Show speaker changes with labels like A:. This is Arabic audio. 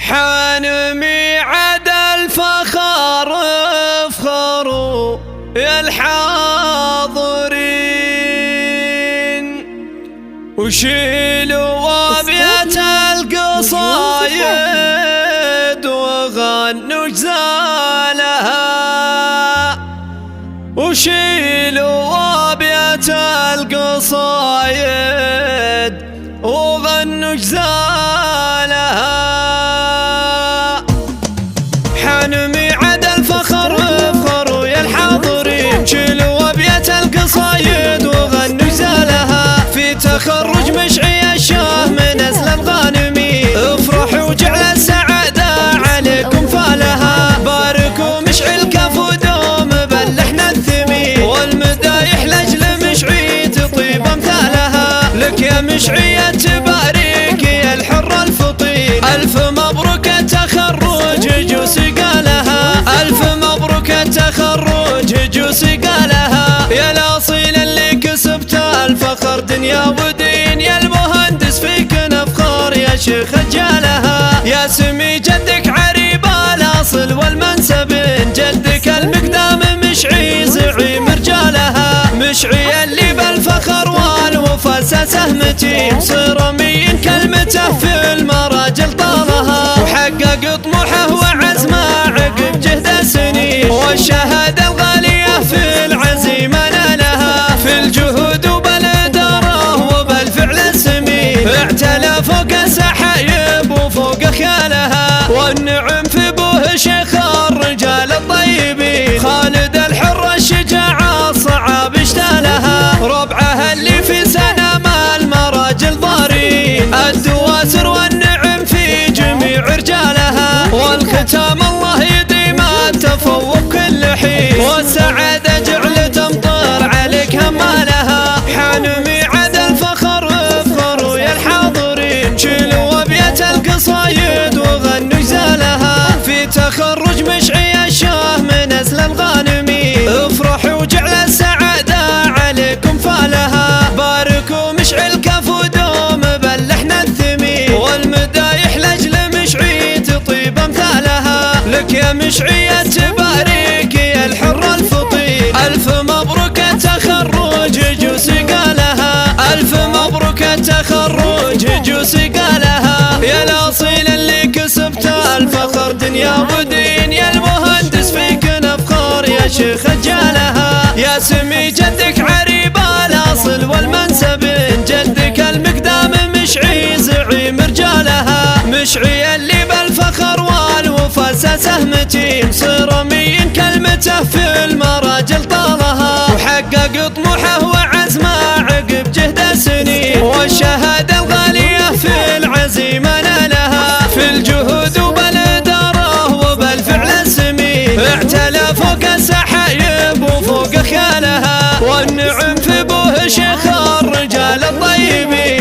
A: حان ميعاد الفخر افخروا يا الحاضرين، وشيلوا أبيات القصايد وغنوا جزالها، وشيلوا أبيات القصايد وغنوا جزالها. حان ميعاد الفخر افخروا يا الحاضرين، شيلوا أبيات القصايد وغنوا جزالها. في تخرج مشعي الشاه من أزل الغانمين، افرحوا جعل السعادة عليكم فالها. باركوا مشعي الكف ودوم بلحنا الثمين، والمدايح لأجل مشعي تطيب أمثالها. لك يا مشعي تبارك يا الحر الفطين، ألف مبروك التخرج جوسي قالها. ألف مبروك التخرج جوسي قالها. يا الأصيل اللي كسبت الفخر دنيا ودين، يا المهندس فيك نفخر يا شيخ رجالها. يا سمي جدك عريب الأصل والمنسب، جدك المقدام مشعي زعيم رجالها. مشعي اللي بالفخر والوفا سهمتي، صرمي كلمته في المراجل طالها. وحقق طموحه وعزمه عقب جهد سنين، والشهادة الغالية في العزيمة نالها. في الجهود وبالإدارة وبالفعل السمين، اعتلى فوق السحايب وفوق خيالها. والنعم في ابوه شيخ الرجال الطيبين، خالد الحر الشجاع الصعاب اشتالها. ربعه اللي في سنة ما المراجل ضارين، الدواسر والنعم في جميع رجالها. والختام الله يديم التفوق كل حين، والسعادة جعل تمطر عليك همالها. حان ميعاد الفخر افخروا يا الحاضرين، شيلوا أبيات القصايد وغنوا جزالها. في تخرج مشعي الشاه من أزل الغانمين، افرحوا جعل السعادة عليكم فالها. باركوا مشعي الكف ودوم بلحنا الثمين، والمدايح لأجل مشعي تطيب أمثالها. لك يا مشعي تبارك يا الحر الفطين، ألف مبروك التخرج جوسي قالها. ألف مبروك التخرج جوسي قالها. يا الأصيل اللي كسبت الفخر دنيا ودين، يا المهندس فيك نفخر يا شيخ رجالها. يا سمي جدك عريب الأصل والمنسب، جدك المقدام مشعي زعيم رجالها. مشعي اللي بالفخر والوفا سهمتي، صرمي كلمته في المراجل طالها. وحقق طموحه وعزمه عقب جهد سنين، والشهادة الغالية في العزيمة نالها. في الجهود وبالإدارة وبالفعل السمين، اعتلى فوق السحايب وفوق خيالها. والنعم في ابوه شيخ الرجال الطيبين،